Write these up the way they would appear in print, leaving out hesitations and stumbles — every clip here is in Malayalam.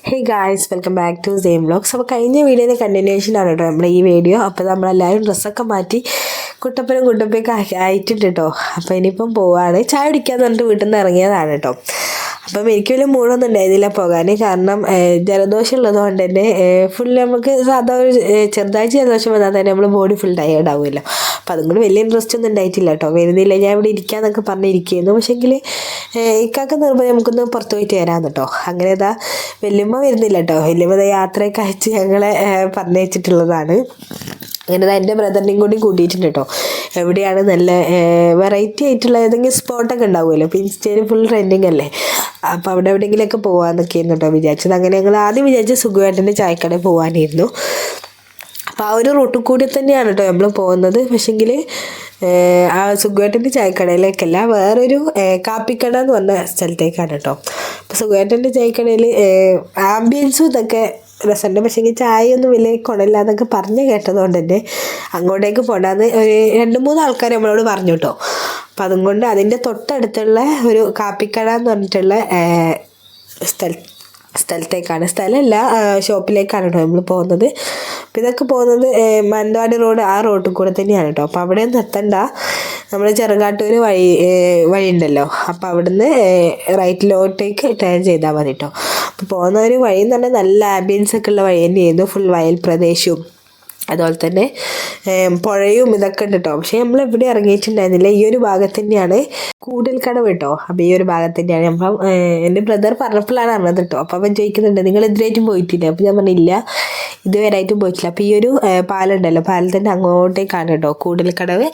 Hey guys, welcome back to same vlogs. അപ്പോൾ കഴിഞ്ഞ വീഡിയോയുടെ കണ്ടിന്യൂഷൻ ആണ് കേട്ടോ നമ്മുടെ ഈ വീഡിയോ. അപ്പോൾ നമ്മളെല്ലാവരും ഡ്രസ്സൊക്കെ മാറ്റി കുട്ടപ്പനും കുട്ടപ്പയൊക്കെ ആയിട്ടുണ്ട് കേട്ടോ. അപ്പോൾ ഇനിയിപ്പം പോവാണ്, ചായ കുടിക്കാന്ന് പറഞ്ഞിട്ട് വീട്ടിൽ നിന്ന് ഇറങ്ങിയതാണ് കേട്ടോ. അപ്പം എനിക്ക് വലിയ മൂടൊന്നും ഉണ്ടായിരുന്നില്ല പോകാൻ, കാരണം ജലദോഷം ഉള്ളതുകൊണ്ട് തന്നെ ഫുൾ നമുക്ക് സാധാ ഒരു ചെറുതായിട്ട് ജലദോഷം വന്നാൽ തന്നെ നമ്മൾ ബോഡി ഫുൾ ടയേർഡ് ആവുമല്ലോ. അപ്പം അതുകൊണ്ട് വലിയ ഇൻട്രസ്റ്റ് ഒന്നും ഉണ്ടായിട്ടില്ല കേട്ടോ. വരുന്നില്ല, ഞാൻ ഇവിടെ ഇരിക്കാന്നൊക്കെ പറഞ്ഞിരിക്കുന്നു. പക്ഷേങ്കിൽ ഇക്കാക്ക് നിർബന്ധം നമുക്കൊന്ന് പുറത്ത് പോയിട്ട് വരാമെന്ന് കേട്ടോ. അങ്ങനെ ഇതാ വല്യമ്മ വരുന്നില്ല കേട്ടോ. വല്യമ്മ യാത്രയൊക്കെ അയച്ച് ഞങ്ങളെ പറഞ്ഞയച്ചിട്ടുള്ളതാണ്. അങ്ങനെ എൻ്റെ ബ്രദറിനെയും കൂടി കൂട്ടിയിട്ടുണ്ട് കേട്ടോ. എവിടെയാണ് നല്ല വെറൈറ്റി ആയിട്ടുള്ള ഏതെങ്കിലും സ്പോട്ടൊക്കെ ഉണ്ടാവുമല്ലോ. ഇപ്പോൾ ഇൻസ്റ്റയിൽ ഫുൾ ട്രെൻഡിങ് അല്ലേ. അപ്പോൾ അവിടെ എവിടെയെങ്കിലുമൊക്കെ പോകാമെന്നൊക്കെയായിരുന്നു കേട്ടോ വിചാരിച്ചത്. അങ്ങനെ ഞങ്ങൾ ആദ്യം വിചാരിച്ച സുഖമായിട്ടൻ്റെ ചായക്കടയിൽ പോകാനായിരുന്നു. അപ്പോൾ ആ ഒരു റൂട്ടിൽ കൂടി തന്നെയാണ് കേട്ടോ നമ്മൾ പോകുന്നത്. പക്ഷേങ്കിൽ ആ സുഖുവേട്ടൻ്റെ ചായക്കടയിലേക്കല്ല, വേറൊരു കാപ്പിക്കട എന്ന് പറഞ്ഞ സ്ഥലത്തേക്കാണ് കേട്ടോ. അപ്പോൾ സുഖുവേട്ടൻ്റെ ചായക്കടയിൽ ആംബിയൻസും ഇതൊക്കെ രസമുണ്ട്. പക്ഷേങ്കിൽ ചായയൊന്നും വലിയ കുഴപ്പമില്ലാന്നൊക്കെ പറഞ്ഞ് കേട്ടതുകൊണ്ട് തന്നെ അങ്ങോട്ടേക്ക് പോകണ്ടാന്ന് ഒരു 2-3 ആൾക്കാർ നമ്മളോട് പറഞ്ഞു കേട്ടോ. അപ്പം അതുകൊണ്ട് അതിൻ്റെ തൊട്ടടുത്തുള്ള ഒരു കാപ്പിക്കട എന്ന് പറഞ്ഞിട്ടുള്ള സ്ഥലത്തേക്കാണ്, സ്ഥലമല്ല ഷോപ്പിലേക്കാണ് കേട്ടോ നമ്മൾ പോകുന്നത്. അപ്പം ഇതൊക്കെ പോകുന്നത് മാനന്തവാടി റോഡ്, ആ റോഡിൽ കൂടെ തന്നെയാണ് കേട്ടോ. അപ്പോൾ അവിടെ നിർത്തണ്ട, നമ്മൾ ചെറുകാട്ടൂർ വഴി ഉണ്ടല്ലോ, അപ്പോൾ അവിടുന്ന് റൈറ്റിലോട്ടേക്ക് ടേൺ ചെയ്താൽ മതി കേട്ടോ. അപ്പോൾ പോകുന്ന ഒരു വഴി എന്ന് പറഞ്ഞാൽ നല്ല ആംബിയൻസ് ഒക്കെ ഉള്ള വഴി തന്നെയായിരുന്നു. ഫുൾ വയൽ പ്രദേശവും അതുപോലെ തന്നെ പുഴയും ഇതൊക്കെ ഉണ്ട് കേട്ടോ. പക്ഷേ നമ്മൾ എവിടെ ഇറങ്ങിയിട്ടുണ്ടായിരുന്നില്ല. ഈ ഒരു ഭാഗത്ത് തന്നെയാണ് കൂടൽക്കടവ് കേട്ടോ. അപ്പോൾ ഈ ഒരു ഭാഗത്ത് തന്നെയാണ്. അപ്പം എൻ്റെ ബ്രദർ പറഞ്ഞപ്പോഴാണ് അറിഞ്ഞത് കേട്ടോ. അപ്പോൾ അവൻ ചോദിക്കുന്നുണ്ട്, നിങ്ങൾ ഇതിനായിട്ടും പോയിട്ടില്ല? അപ്പോൾ ഞാൻ പറഞ്ഞില്ല, ഇതുവരെയായിട്ടും പോയിട്ടില്ല. അപ്പോൾ ഈ ഒരു പാലുണ്ടല്ലോ, പാലത്തിൻ്റെ അങ്ങോട്ടേക്കാണ് കേട്ടോ കൂടൽക്കടവ്.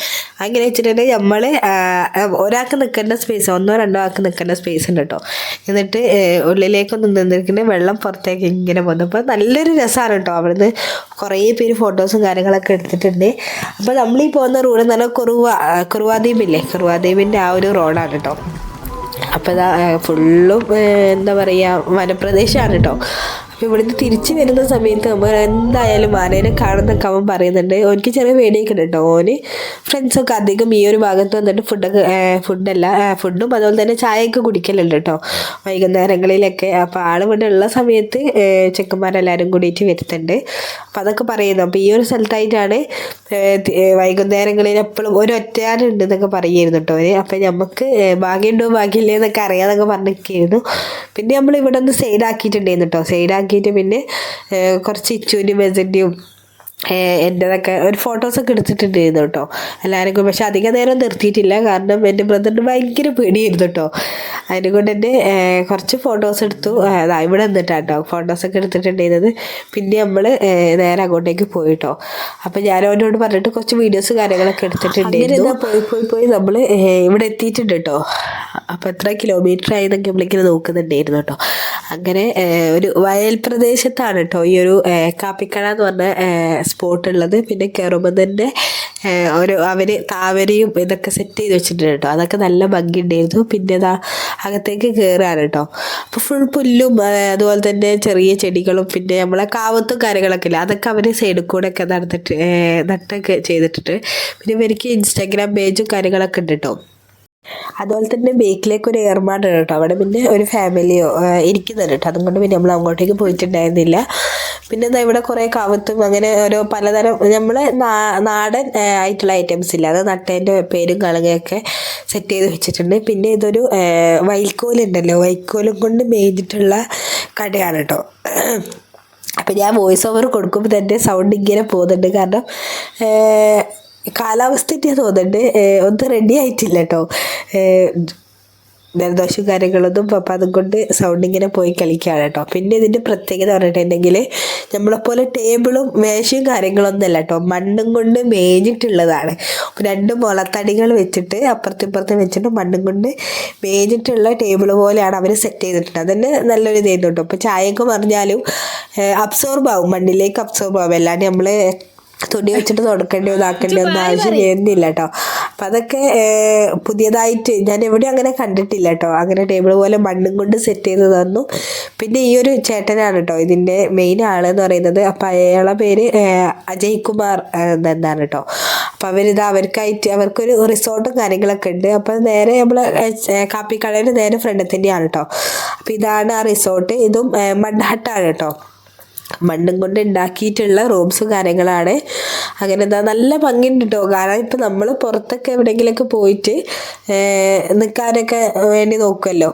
അങ്ങനെ വെച്ചിട്ടുണ്ടെങ്കിൽ നമ്മൾ ഒരാൾക്ക് നിൽക്കേണ്ട സ്പേസ്, 1-2 ആൾക്ക് നിൽക്കേണ്ട സ്പേസ് ഉണ്ട് കേട്ടോ. എന്നിട്ട് ഉള്ളിലേക്കൊന്നും നിന്നിരിക്കുന്ന വെള്ളം പുറത്തേക്ക് ഇങ്ങനെ പോകുന്നു. അപ്പോൾ നല്ലൊരു രസമാണ് കേട്ടോ. അവിടുന്ന് കുറേ പേര് ഫോട്ടോസും കാര്യങ്ങളൊക്കെ എടുത്തിട്ടുണ്ട്. അപ്പോൾ നമ്മളീ പോകുന്ന റോഡ് എന്ന് പറഞ്ഞാൽ കുറുവാദ്വീപില്ലേ, കുറുവാദ്വീപിൻ്റെ ആ ഒരു റോഡാണ് കേട്ടോ. അപ്പോൾ ഇതാ ഫുള്ളും എന്താ പറയുക, വനപ്രദേശമാണ് കേട്ടോ. അപ്പോൾ ഇവിടുന്ന് തിരിച്ച് വരുന്ന സമയത്ത് നമ്മൾ എന്തായാലും ആനേനെ കാണുന്നൊക്കെ അവൻ പറയുന്നുണ്ട്. ഓനിക്ക് ചെറിയ പേടിയൊക്കെ ഉണ്ട് കേട്ടോ. ഓന് ഫ്രണ്ട്സൊക്കെ അധികം ഈ ഒരു ഭാഗത്ത് വന്നിട്ട് ഫുഡും അതുപോലെ തന്നെ ചായയൊക്കെ കുടിക്കലുണ്ട് കേട്ടോ വൈകുന്നേരങ്ങളിലൊക്കെ. അപ്പോൾ ഇവിടെ ഉള്ള സമയത്ത് ചെക്കന്മാരെല്ലാവരും കൂടിയിട്ട് വരുത്തുന്നുണ്ട്. അപ്പോൾ അതൊക്കെ പറയുന്നു. അപ്പോൾ ഈ ഒരു സ്ഥലത്തായിട്ടാണ് വൈകുന്നേരങ്ങളിൽ എപ്പോഴും ഒരു ഒറ്റയാനുണ്ട് എന്നൊക്കെ പറയുമായിരുന്നു കേട്ടോ അവർ. അപ്പോൾ നമുക്ക് ഭാഗ്യമുണ്ടോ ഭാഗ്യമില്ലേ എന്നൊക്കെ അറിയാമെന്നൊക്കെ പറഞ്ഞിരിക്കുന്നു. പിന്നെ നമ്മൾ ഇവിടെ ഒന്ന് സൈഡാക്കിയിട്ടുണ്ടായിരുന്നു കേട്ടോ. സൈഡാക്കിയിട്ട് പിന്നെ കുറച്ച് ഇച്ചൂനും മെസൻ്റെയും എൻ്റെതൊക്കെ ഒരു ഫോട്ടോസൊക്കെ എടുത്തിട്ടുണ്ടായിരുന്നു കേട്ടോ എല്ലാവർക്കും. പക്ഷെ അധികം നേരം നിർത്തിയിട്ടില്ല, കാരണം എൻ്റെ ബ്രദറിന് ഭയങ്കര പേടിയായിരുന്നു കേട്ടോ. അതിനെ കൊണ്ട് തന്നെ കുറച്ച് ഫോട്ടോസ് എടുത്തു. ഇവിടെ നിന്നിട്ടാണ് കേട്ടോ ഫോട്ടോസൊക്കെ എടുത്തിട്ടുണ്ടായിരുന്നത്. പിന്നെ നമ്മൾ നേരെ അങ്ങോട്ടേക്ക് പോയി കേട്ടോ. അപ്പം ഞാൻ അവനോട് പറഞ്ഞിട്ട് കുറച്ച് വീഡിയോസ് കാര്യങ്ങളൊക്കെ എടുത്തിട്ടുണ്ടായിരുന്നു. പോയി നമ്മൾ ഇവിടെ എത്തിയിട്ടുണ്ട് കേട്ടോ. അപ്പോൾ എത്ര കിലോമീറ്റർ ആയി എന്നൊക്കെ നമ്മളിങ്ങനെ നോക്കുന്നുണ്ടായിരുന്നു കേട്ടോ. അങ്ങനെ ഒരു വയൽ പ്രദേശത്താണ് കേട്ടോ ഈ ഒരു കാപ്പിക്കട എന്ന് പറഞ്ഞ സ്പോട്ട് ഉള്ളത്. പിന്നെ കയറുമ്പോൾ തന്നെ അവർ താവരയും ഇതൊക്കെ സെറ്റ് ചെയ്ത് വെച്ചിട്ടുണ്ട് കേട്ടോ. അതൊക്കെ നല്ല ഭംഗിയുണ്ടായിരുന്നു. പിന്നെ അതാ അകത്തേക്ക് കയറുകയാണ് കേട്ടോ. അപ്പോൾ ഫുൾ പുല്ലും അതുപോലെ തന്നെ ചെറിയ ചെടികളും പിന്നെ നമ്മളെ കാവത്തും കാര്യങ്ങളൊക്കെ ഇല്ല, അതൊക്കെ അവർ സൈഡിൽ കൂടെ ഒക്കെ നട്ടൊക്കെ ചെയ്തിട്ടുണ്ട്. പിന്നെ ഇവർക്ക് ഇൻസ്റ്റാഗ്രാം പേജും കാര്യങ്ങളൊക്കെ ഉണ്ട് കേട്ടോ. അതുപോലെ തന്നെ ബേക്കിലേക്ക് ഒരു ഏർമാട് കേട്ടോ. അവിടെ പിന്നെ ഒരു ഫാമിലിയോ ഇരിക്കുന്നുണ്ട് കേട്ടോ. അതുകൊണ്ട് പിന്നെ നമ്മൾ അങ്ങോട്ടേക്ക് പോയിട്ടുണ്ടായിരുന്നില്ല. പിന്നെ എന്താ ഇവിടെ കുറേ കാവത്തും അങ്ങനെ ഓരോ പലതരം നമ്മളെ നാടൻ ആയിട്ടുള്ള ഐറ്റംസ് ഇല്ല, അത് നട്ടേൻ്റെ പേരും കളങ്ങയൊക്കെ സെറ്റ് ചെയ്ത് വെച്ചിട്ടുണ്ട്. പിന്നെ ഇതൊരു വൈക്കോലുണ്ടല്ലോ, വൈക്കോലും കൊണ്ട് മേഞ്ഞിട്ടുള്ള കടയാണ് കേട്ടോ. അപ്പം ഞാൻ വോയിസ് ഓവർ കൊടുക്കുമ്പോൾ തന്നെ സൗണ്ട് ഇങ്ങനെ പോകുന്നുണ്ട്, കാരണം കാലാവസ്ഥയ്ക്ക് തോന്നുന്നുണ്ട് ഒന്നും റെഡി ആയിട്ടില്ല കേട്ടോ. ജലദോഷം കാര്യങ്ങളൊന്നും. അപ്പം അതുകൊണ്ട് സൗണ്ട് ഇങ്ങനെ പോയി കളിക്കുകയാണ് കേട്ടോ. പിന്നെ ഇതിൻ്റെ പ്രത്യേകത പറഞ്ഞിട്ടുണ്ടെങ്കിൽ നമ്മളെപ്പോലെ ടേബിളും മേശയും കാര്യങ്ങളൊന്നും അല്ല കേട്ടോ, മണ്ണും കൊണ്ട് മേഞ്ഞിട്ടുള്ളതാണ്. 2 മുളത്തടികൾ വെച്ചിട്ട് അപ്പുറത്തും വെച്ചിട്ട് മണ്ണും കൊണ്ട് മേഞ്ഞിട്ടുള്ള ടേബിൾ പോലെയാണ് അവർ സെറ്റ് ചെയ്തിട്ടുണ്ട്. അതന്നെ നല്ലൊരു ഇതായിരുന്നു കേട്ടോ. അപ്പോൾ ചായയൊക്കെ പറഞ്ഞാലും അബ്സോർബ് ആവും, മണ്ണിലേക്ക് അബ്സോർബ് ആവും. അല്ലാണ്ട് നമ്മൾ തുണി വെച്ചിട്ട് തുടക്കേണ്ടി ഒന്നും ആവശ്യം വരുന്നില്ല കേട്ടോ. അപ്പം അതൊക്കെ പുതിയതായിട്ട് ഞാൻ എവിടെയും അങ്ങനെ കണ്ടിട്ടില്ല കേട്ടോ. അങ്ങനെ ടേബിൾ പോലെ മണ്ണും കൊണ്ട് സെറ്റ് ചെയ്ത് തന്നു. പിന്നെ ഈ ഒരു ചേട്ടനാണ് കേട്ടോ ഇതിൻ്റെ മെയിൻ ആളെന്ന് പറയുന്നത്. അപ്പം അയാളുടെ പേര് അജയ് കുമാർ എന്നാണ് കേട്ടോ. അപ്പോൾ അവർക്കൊരു റിസോർട്ടും കാര്യങ്ങളൊക്കെ ഉണ്ട്. അപ്പോൾ നേരെ നമ്മൾ കാപ്പിക്കടയുടെ നേരെ ഫ്രണ്ടിൽ തന്നെയാണ് കേട്ടോ. അപ്പോൾ ഇതാണ് ആ റിസോർട്ട്. ഇതും മഡ് ഹട്ടാണ് കേട്ടോ. മണ്ണും കൊണ്ട് ഉണ്ടാക്കിയിട്ടുള്ള റൂംസും കാര്യങ്ങളാണ്. അങ്ങനെ എന്താ നല്ല ഭംഗിയുണ്ട് കേട്ടോ. കാരണം ഇപ്പം നമ്മൾ പുറത്തൊക്കെ എവിടെയെങ്കിലുമൊക്കെ പോയിട്ട് നിൽക്കാനൊക്കെ വേണ്ടി നോക്കുമല്ലോ,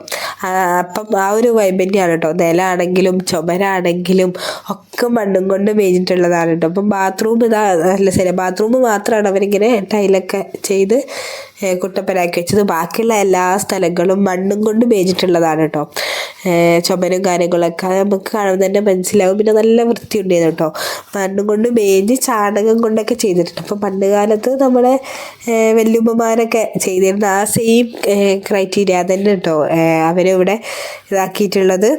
അപ്പം ആ ഒരു വൈബ് തന്നെയാണ് കേട്ടോ. നിലാണെങ്കിലും ചുമരാണെങ്കിലും ഒക്കെ മണ്ണും കൊണ്ട് മേഞ്ഞിട്ടുള്ളതാണ് കേട്ടോ. അപ്പം ബാത്റൂം മാത്രമാണ് അവരിങ്ങനെ ടൈലൊക്കെ ചെയ്ത് കുട്ടപ്പനാക്കി വെച്ചത്. ബാക്കിയുള്ള എല്ലാ സ്ഥലങ്ങളും മണ്ണും കൊണ്ട് മേഞ്ഞിട്ടുള്ളതാണ് കേട്ടോ. ചുമരും കാര്യങ്ങളൊക്കെ നമുക്ക് കാണുമ്പോൾ തന്നെ മനസ്സിലാവും. പിന്നെ നല്ല വൃത്തിയുണ്ടായിരുന്നു കേട്ടോ. മണ്ണും കൊണ്ട് മേഞ്ഞ് ചാണകം കൊണ്ടൊക്കെ ചെയ്തിട്ടുണ്ട്. അപ്പം പണ്ട് കാലത്ത് നമ്മളെ വല്യമ്മമാരൊക്കെ ചെയ്തിരുന്ന ആ സെയിം ക്രൈറ്റീരിയ തന്നെ കേട്ടോ അവരിവിടെ ഇതാക്കിയിട്ടുള്ളത്.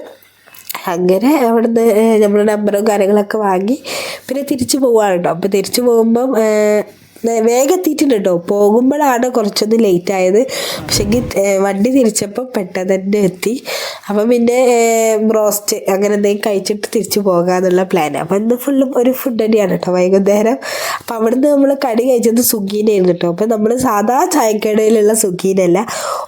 അങ്ങനെ അവിടുന്ന് നമ്മൾ നമ്പറും കാര്യങ്ങളൊക്കെ വാങ്ങി പിന്നെ തിരിച്ചു പോവുകയാണ് കേട്ടോ. അപ്പോൾ തിരിച്ചു പോകുമ്പം വേഗം എത്തിയിട്ടുണ്ട് കേട്ടോ. പോകുമ്പോഴാണ് കുറച്ചൊന്ന് ലേറ്റ് ആയത്. പക്ഷെങ്കിൽ വണ്ടി തിരിച്ചപ്പോൾ പെട്ടെന്ന് തന്നെ എത്തി. അപ്പം പിന്നെ ബ്രോസ്റ്റ് അങ്ങനെ എന്തെങ്കിലും കഴിച്ചിട്ട് തിരിച്ചു പോകാമെന്നുള്ള പ്ലാൻ. അപ്പം ഇന്ന് ഫുള്ളും ഒരു ഫുഡ് തന്നെയാണ് കേട്ടോ വൈകുന്നേരം. അപ്പം അവിടുന്ന് നമ്മൾ കടി കഴിച്ചത് സുഗീനായിരുന്നു കേട്ടോ. അപ്പം നമ്മൾ സാധാ ചായക്കടയിലുള്ള സുഗീനല്ല,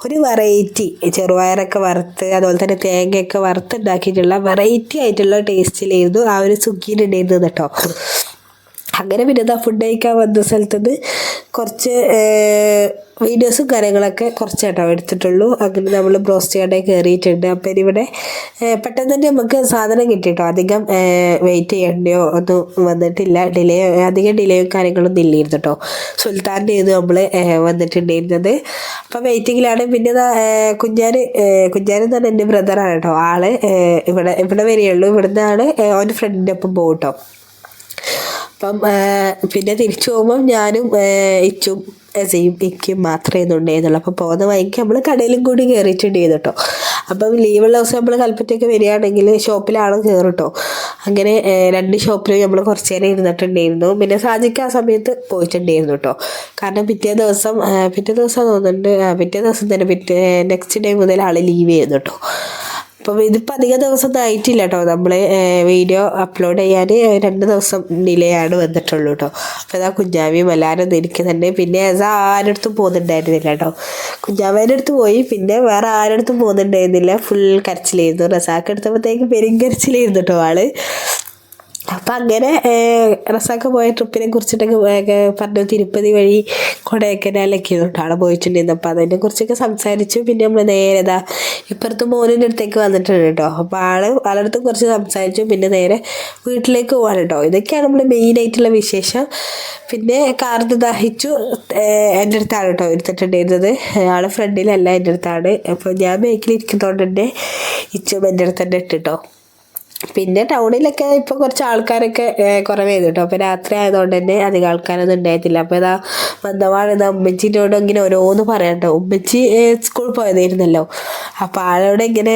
ഒരു വെറൈറ്റി ചെറുപയറൊക്കെ വറുത്ത് അതുപോലെ തന്നെ തേങ്ങയൊക്കെ വറുത്തുണ്ടാക്കിയിട്ടുള്ള വെറൈറ്റി ആയിട്ടുള്ള ടേസ്റ്റിലായിരുന്നു ആ ഒരു സുഗീൻ ഉണ്ടായിരുന്നത് കേട്ടോ. അങ്ങനെ പിന്നെ ഫുഡ് കഴിക്കാൻ വന്ന സ്ഥലത്തുനിന്ന് കുറച്ച് വീഡിയോസും കാര്യങ്ങളൊക്കെ കുറച്ച് കേട്ടോ എടുത്തിട്ടുള്ളൂ. അങ്ങനെ നമ്മൾ ബ്രോസ്റ്റ് കടയിൽ കയറിയിട്ടുണ്ട്. അപ്പം ഇതിവിടെ പെട്ടെന്ന് തന്നെ നമുക്ക് സാധനം കിട്ടിയിട്ടോ. അധികം വെയിറ്റ് ചെയ്യേണ്ടയോ ഒന്നും വന്നിട്ടില്ല. അധികം ഡിലേയും കാര്യങ്ങളൊന്നും ഇല്ലായിരുന്നു കേട്ടോ. സുൽത്താൻ്റെ ഇത് നമ്മൾ വന്നിട്ടുണ്ടായിരുന്നത്. അപ്പം വെയിറ്റിങ്ങിലാണ്. പിന്നെ കുഞ്ഞാനെന്ന് പറഞ്ഞാൽ എൻ്റെ ബ്രദറാണ് കേട്ടോ. ആള് ഇവിടെ വരികയുള്ളൂ. ഇവിടുന്നാണ് അവൻ്റെ ഫ്രണ്ടിൻ്റെ ഒപ്പം പോകും കേട്ടോ. അപ്പം പിന്നെ തിരിച്ചു പോകുമ്പം ഞാനും ഇച്ചും എസയും ഇക്കും മാത്രമേ ഇന്നുണ്ടായിരുന്നുള്ളൂ. അപ്പം പോകുന്ന വഴിക്ക് നമ്മൾ കടയിലും കൂടി കയറിയിട്ടുണ്ടായിരുന്നു കേട്ടോ. അപ്പം ലീവുള്ള ദിവസം നമ്മൾ കൽപ്പറ്റയൊക്കെ വരികയാണെങ്കിൽ ഷോപ്പിലാണ് കയറും കേട്ടോ. അങ്ങനെ 2 ഷോപ്പിലും നമ്മൾ കുറച്ച് നേരം ഇരുന്നിട്ടുണ്ടായിരുന്നു. പിന്നെ സാജിക്ക് ആ സമയത്ത് പോയിട്ടുണ്ടായിരുന്നു കേട്ടോ. കാരണം പിറ്റേ ദിവസം തോന്നുന്നുണ്ട്, പിറ്റേ ദിവസം തന്നെ നെക്സ്റ്റ് ഡേ മുതൽ ആൾ ലീവ് ചെയ്യുന്നു കേട്ടോ. അപ്പം ഇതിപ്പോൾ അധികം ദിവസം ആയിട്ടില്ല കേട്ടോ. നമ്മൾ വീഡിയോ അപ്ലോഡ് ചെയ്യാൻ 2 ദിവസം ഡിലേ ആണ് വന്നിട്ടുള്ളൂ കേട്ടോ. അപ്പോൾ ഇതാ കുഞ്ഞാവിയും എല്ലാവരും എനിക്ക് തന്നെ. പിന്നെ ആരുടെ അടുത്തും പോകുന്നുണ്ടായിരുന്നില്ല കേട്ടോ. കുഞ്ഞാവേൻ്റെ അടുത്ത് പോയി, പിന്നെ വേറെ ആരുടെ അടുത്തും പോകുന്നുണ്ടായിരുന്നില്ല. ഫുൾ കരച്ചിലായിരുന്നു. റസാക്ക് എടുത്തപ്പോഴത്തേക്ക് പെരുങ്കരച്ചിലായിരുന്നു കേട്ടോ ആള്. അപ്പം അങ്ങനെ റസാക്ക് പോയ ട്രിപ്പിനെ കുറിച്ചിട്ടൊക്കെ പറഞ്ഞു. തിരുപ്പതി വഴി കൊടൈക്കനാലൊക്കെ ആളെ പോയിട്ടുണ്ടായിരുന്നു. അപ്പോൾ അതിനെക്കുറിച്ചൊക്കെ സംസാരിച്ചു. പിന്നെ നമ്മൾ നേരെ ഇപ്പുറത്ത് മോനിൻ്റെ അടുത്തേക്ക് വന്നിട്ടുണ്ട് കേട്ടോ. അപ്പോൾ ആളുടെ അടുത്ത് കുറച്ച് സംസാരിച്ചു. പിന്നെ നേരെ വീട്ടിലേക്ക് പോകാൻ കേട്ടോ. ഇതൊക്കെയാണ് നമ്മൾ മെയിനായിട്ടുള്ള വിശേഷം. പിന്നെ കാർന്ന് ദാഹിച്ചു എൻ്റെ അടുത്താണ് കേട്ടോ എടുത്തിട്ടുണ്ടായിരുന്നത്. ആളെ ഫ്രണ്ടിലല്ല, എൻ്റെ അടുത്താണ്. അപ്പോൾ ഞാൻ ബൈക്കിലിരിക്കുന്നതുകൊണ്ട് തന്നെ ഇച്ചും എൻ്റെ അടുത്ത് തന്നെ ഇട്ടിട്ടോ. പിന്നെ ടൗണിലൊക്കെ ഇപ്പോൾ കുറച്ച് ആൾക്കാരൊക്കെ കുറവായിരുന്നു കേട്ടോ. അപ്പോൾ രാത്രി ആയതുകൊണ്ട് തന്നെ അധികം ആൾക്കാരൊന്നും ഉണ്ടായിട്ടില്ല. അപ്പോൾ വന്നവാണ് ഉമ്മച്ചിനോട് ഇങ്ങനെ ഓരോന്ന് പറയാം കേട്ടോ. ഉമ്മച്ചി സ്കൂളിൽ പോയതായിരുന്നല്ലോ. അപ്പോൾ ആളോട് ഇങ്ങനെ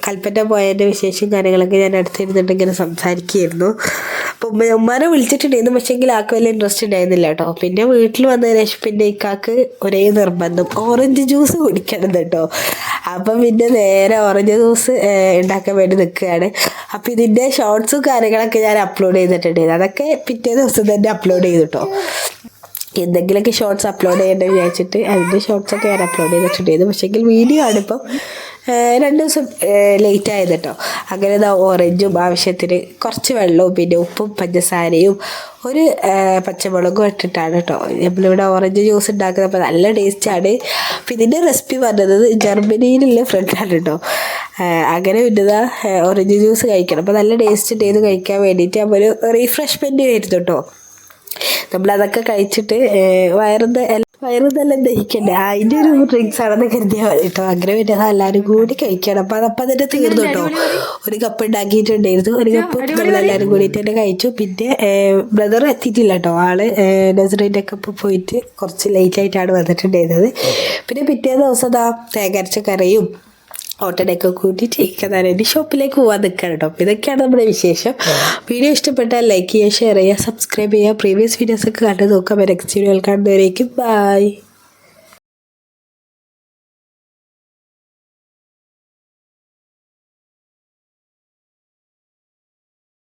കൽപ്പറ്റ പോയതിൻ്റെ വിശേഷം കാര്യങ്ങളൊക്കെ ഞാൻ അടുത്തിരുന്നിട്ട് ഇങ്ങനെ സംസാരിക്കുകയായിരുന്നു. അപ്പോൾ ഉമ്മാനെ വിളിച്ചിട്ടുണ്ടായിരുന്നു. പക്ഷേങ്കിൽ ആൾക്ക് വലിയ ഇൻട്രസ്റ്റ് ഉണ്ടായിരുന്നില്ല കേട്ടോ. പിന്നെ വീട്ടിൽ വന്നതിന് ശേഷം പിന്നെ ഇക്കാക്ക് ഒരേ നിർബന്ധം ഓറഞ്ച് ജ്യൂസ് കുടിക്കണം കേട്ടോ. അപ്പം പിന്നെ നേരെ ഓറഞ്ച് ജ്യൂസ് ഉണ്ടാക്കാൻ വേണ്ടി നിൽക്കുകയാണ്. അപ്പം ഇതിൻ്റെ ഷോർട്സും കാര്യങ്ങളൊക്കെ ഞാൻ അപ്ലോഡ് ചെയ്തിട്ടുണ്ടായിരുന്നു. അതൊക്കെ പിറ്റേ ദിവസം തന്നെ അപ്ലോഡ് ചെയ്തു കേട്ടോ. എന്തെങ്കിലുമൊക്കെ ഷോർട്സ് അപ്ലോഡ് ചെയ്യേണ്ടത് വിചാരിച്ചിട്ട് അതിൻ്റെ ഷോർട്സൊക്കെ ഞാൻ അപ്ലോഡ് ചെയ്തിട്ടുണ്ടായിരുന്നു. പക്ഷേങ്കിൽ വീഡിയോ ആണിപ്പം 2 ദിവസം ലേറ്റ് ആയത് കേട്ടോ. അങ്ങനെ ഓറഞ്ചും ആവശ്യത്തിന് കുറച്ച് വെള്ളവും പിന്നെ ഉപ്പും പഞ്ചസാരയും ഒരു പച്ചമുളകും ഇട്ടിട്ടാണ് കേട്ടോ നമ്മളിവിടെ ഓറഞ്ച് ജ്യൂസ് ഉണ്ടാക്കുന്നത്. അപ്പോൾ നല്ല ടേസ്റ്റാണ്. അപ്പോൾ ഇതിൻ്റെ റെസിപ്പി പറഞ്ഞത് ജർമ്മനിയിലുള്ള ഫ്രണ്ടാണ് കേട്ടോ. അങ്ങനെ പിന്നതാ ഓറഞ്ച് ജ്യൂസ് കഴിക്കണം. അപ്പോൾ നല്ല ടേസ്റ്റ് ചെയ്ത് കഴിക്കാൻ വേണ്ടിയിട്ട് അപ്പോൾ ഒരു റീഫ്രഷ്മെൻറ്റ് വരുന്നു കേട്ടോ. നമ്മളതൊക്കെ കഴിച്ചിട്ട് വയറുന്നെല്ലാം ദഹിക്കണ്ടേ, അതിൻ്റെ ഒരു ഡ്രിങ്ക്സ് ആണെന്ന് കരുതിയാൽ മതി കേട്ടോ. അങ്ങനെ പിന്നെ എല്ലാവരും കൂടി കഴിക്കണം. അപ്പോൾ അതിൻ്റെ തീർന്നു കേട്ടോ. ഒരു കപ്പ് ഉണ്ടാക്കിയിട്ടുണ്ടായിരുന്നു. ഒരു കപ്പ് നമ്മളെല്ലാവരും കൂടിയിട്ട് തന്നെ കഴിച്ചു. പിന്നെ ബ്രദർ എത്തിയിട്ടില്ല കേട്ടോ. ആള് നസറീൻ്റെ ഒക്കെ പോയിട്ട് കുറച്ച് ലേറ്റായിട്ടാണ് വന്നിട്ടുണ്ടായിരുന്നത്. പിന്നെ പിറ്റേ ദിവസം തേങ്ങരച്ച കറിയും ഓട്ടടയൊക്കെ കൂട്ടിയിട്ട് ഇരിക്കുന്നതിന് ഷോപ്പിലേക്ക് പോകാൻ നിൽക്കണം കേട്ടോ. അപ്പോൾ ഇതൊക്കെയാണ് നമ്മുടെ വിശേഷം. വീഡിയോ ഇഷ്ടപ്പെട്ടാൽ ലൈക്ക് ചെയ്യുക, ഷെയർ ചെയ്യുക, സബ്സ്ക്രൈബ് ചെയ്യുക. പ്രീവിയസ് വീഡിയോസൊക്കെ കണ്ടു നോക്കാം. നെക്സ്റ്റ് വീഡിയോയിൽ കാണുന്നവരേക്കും ബൈ.